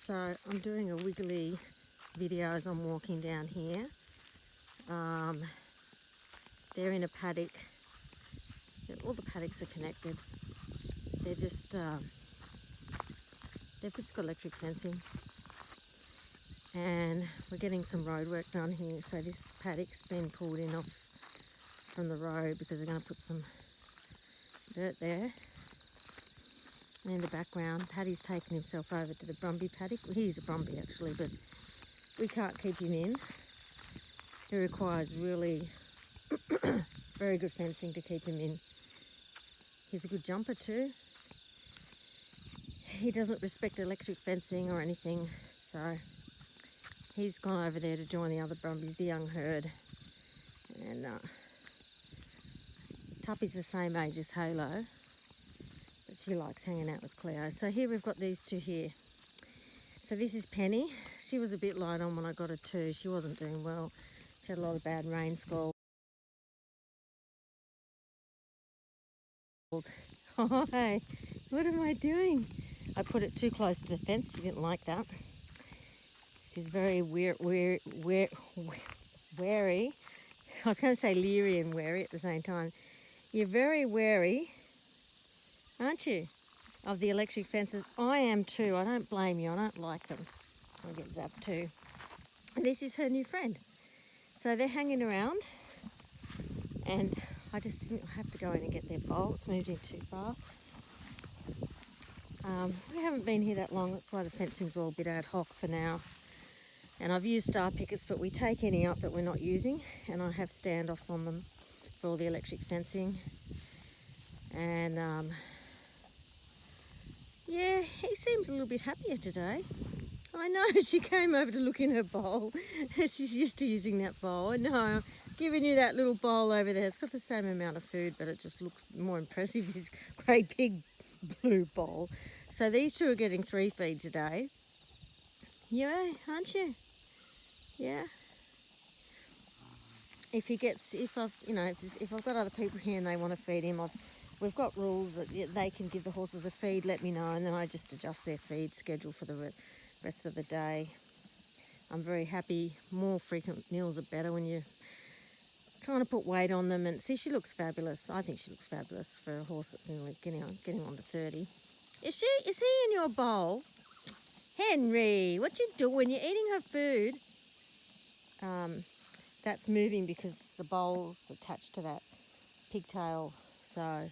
So I'm doing a wiggly video as I'm walking down here. They're in a paddock. All the paddocks are connected. They've just got electric fencing, and we're getting some road work done here. So this paddock's been pulled in off from the road because they're going to put some dirt there. And in the background, Paddy's taken himself over to the Brumby paddock. Well, he's a Brumby actually, but we can't keep him in. He requires really very good fencing to keep him in. He's a good jumper too. He doesn't respect electric fencing or anything, so he's gone over there to join the other Brumbies, the young herd. And Tuppy's the same age as Halo, but she likes hanging out with Cleo. So here we've got these two here. So this is Penny. She was a bit light on when I got her too. She wasn't doing well. She had a lot of bad rain squalls. Oh, hey, what am I doing? I put it too close to the fence. She didn't like that. She's very wary. I was going to say leery and wary at the same time. You're very wary, aren't you, of the electric fences? I am too. I don't blame you. I don't like them. I get zapped too. And this is her new friend. So they're hanging around, and I just didn't have to go in and get their bowl. It's moved in too far. We haven't been here that long. That's why the fencing's all a bit ad hoc for now. And I've used star pickers, but we take any up that we're not using, and I have standoffs on them for all the electric fencing. And yeah, he seems a little bit happier today. I know, she came over to look in her bowl. She's used to using that bowl. I know, I'm giving you that little bowl over there. It's got the same amount of food, but it just looks more impressive, this great big blue bowl. So these two are getting 3 feeds a day. Yeah, aren't you? Yeah. If I've got other people here and they want to feed him, we've got rules that they can give the horses a feed, let me know, and then I just adjust their feed schedule for the rest of the day. I'm very happy. More frequent meals are better when you're trying to put weight on them. And see, she looks fabulous. I think she looks fabulous for a horse that's nearly getting on to 30. Is he in your bowl? Henry, what you doing? You're eating her food. That's moving because the bowl's attached to that pigtail. So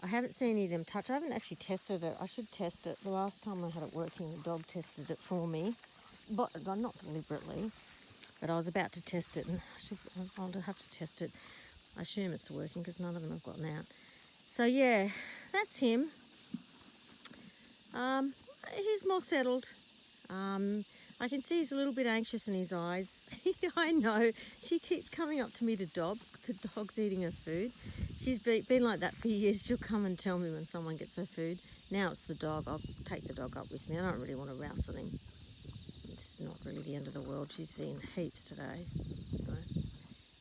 I haven't seen any of them touch. I haven't actually tested it. I should test it. The last time I had it working, the dog tested it for me, but not deliberately. But I was about to test it, and I'll have to test it. I assume it's working because none of them have gotten out. So yeah, that's him. He's more settled. I can see he's a little bit anxious in his eyes. I know. She keeps coming up to me to dog. The dog's eating her food. She's been like that for years. She'll come and tell me when someone gets her food. Now it's the dog. I'll take the dog up with me. I don't really want to rouse on him. It's not really the end of the world. She's seen heaps today.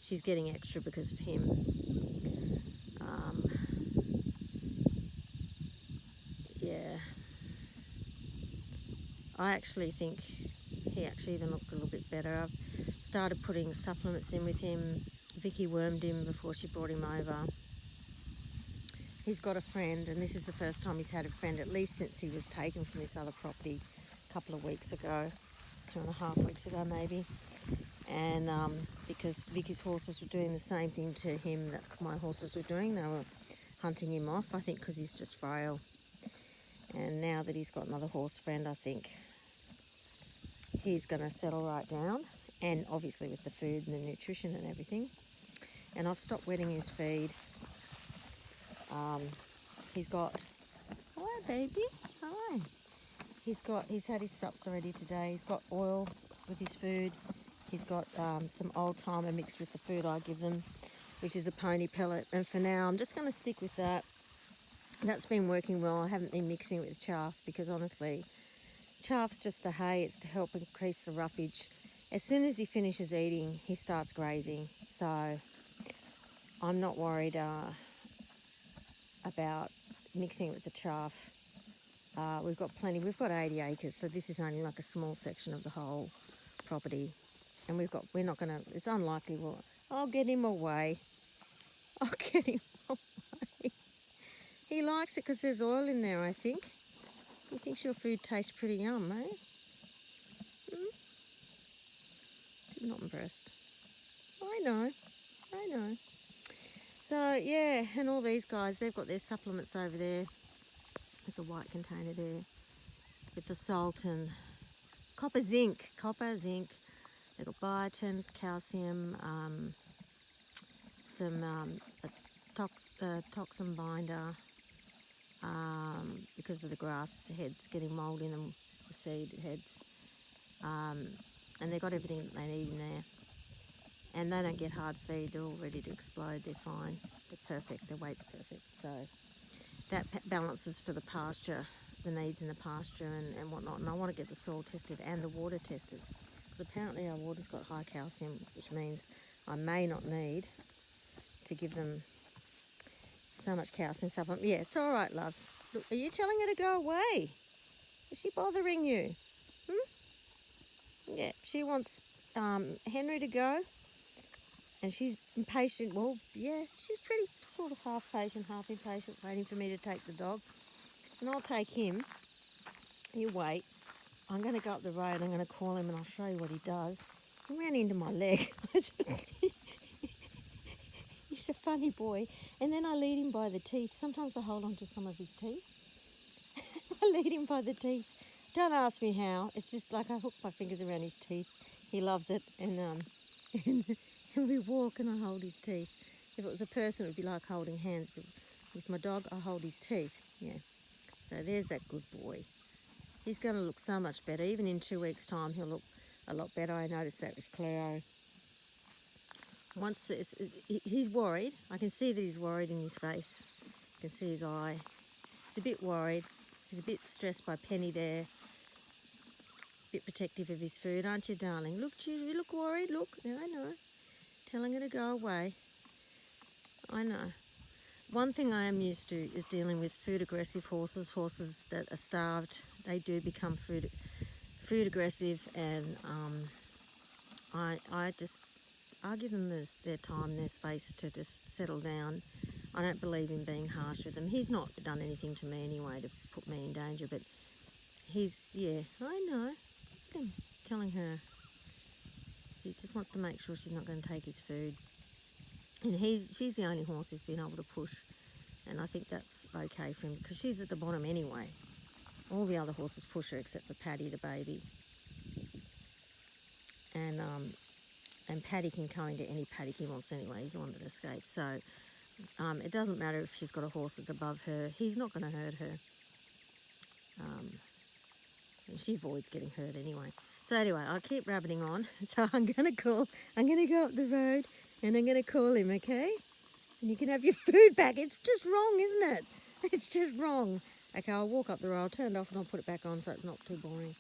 She's getting extra because of him. Yeah. I actually think he actually even looks a little bit better. I've started putting supplements in with him. Vicky wormed him before she brought him over. He's got a friend, and this is the first time he's had a friend, at least since he was taken from this other property a couple of weeks ago, 2.5 weeks ago maybe. And because Vicky's horses were doing the same thing to him that my horses were doing, they were hunting him off, I think because he's just frail. And now that he's got another horse friend, I think he's going to settle right down, and obviously with the food and the nutrition and everything. And I've stopped wetting his feed. He's got, hi baby, hi. He's had his sups already today. He's got oil with his food. He's got some old timer mixed with the food I give them, which is a pony pellet. And for now, I'm just going to stick with that. That's been working well. I haven't been mixing it with chaff because honestly, chaff's just the hay. It's to help increase the roughage. As soon as he finishes eating, he starts grazing. So I'm not worried about mixing it with the chaff. we've got plenty. We've got 80 acres, so this is only like a small section of the whole property. And we're not going to, it's unlikely I'll get him away. I'll get him away. He likes it because there's oil in there, I think. He thinks your food tastes pretty yum, eh? Not impressed. I know. So, yeah, and all these guys, they've got their supplements over there. There's a white container there with the salt and copper, zinc. They've got biotin, calcium, some toxin binder because of the grass heads getting mould in them, the seed heads. And they've got everything that they need in there. And they don't get hard feed, they're all ready to explode, they're fine, they're perfect, their weight's perfect. So that balances for the pasture, the needs in the pasture and whatnot. And I want to get the soil tested and the water tested, because apparently our water's got high calcium, which means I may not need to give them so much calcium supplement. Yeah, it's all right, love. Look, are you telling her to go away? Is she bothering you? Yeah, she wants Henry to go. And she's impatient. Well, yeah, she's pretty sort of half patient, half impatient, waiting for me to take the dog. And I'll take him. You wait. I'm going to go up the road. I'm going to call him and I'll show you what he does. He ran into my leg. He's a funny boy. And then I lead him by the teeth. Sometimes I hold on to some of his teeth. I lead him by the teeth. Don't ask me how. It's just like I hook my fingers around his teeth. He loves it. And we walk and I hold his teeth. If it was a person, it would be like holding hands. But with my dog, I hold his teeth. Yeah. So there's that good boy. He's going to look so much better. Even in 2 weeks' time, he'll look a lot better. I noticed that with Cleo. Once he's worried. I can see that he's worried in his face. I can see his eye. He's a bit worried. He's a bit stressed by Penny there. A bit protective of his food, aren't you, darling? Look, you look worried. Look, yeah, I know. Telling her to go away. I know. One thing I am used to is dealing with food aggressive horses, horses that are starved. They do become food aggressive, and I give them their time, their space to just settle down. I don't believe in being harsh with them. He's not done anything to me anyway to put me in danger, but yeah, I know. He's telling her. She just wants to make sure she's not going to take his food. And she's the only horse he's been able to push. And I think that's okay for him, because she's at the bottom anyway. All the other horses push her except for Paddy, the baby. And Paddy can go into any paddock he wants anyway. He's the one that escaped. So it doesn't matter if she's got a horse that's above her. He's not going to hurt her. And she avoids getting hurt anyway. So anyway, I'll keep rabbiting on. So I'm going to go up the road and I'm going to call him, okay? And you can have your food back. It's just wrong, isn't it? It's just wrong. Okay, I'll walk up the road. I'll turn it off and I'll put it back on so it's not too boring.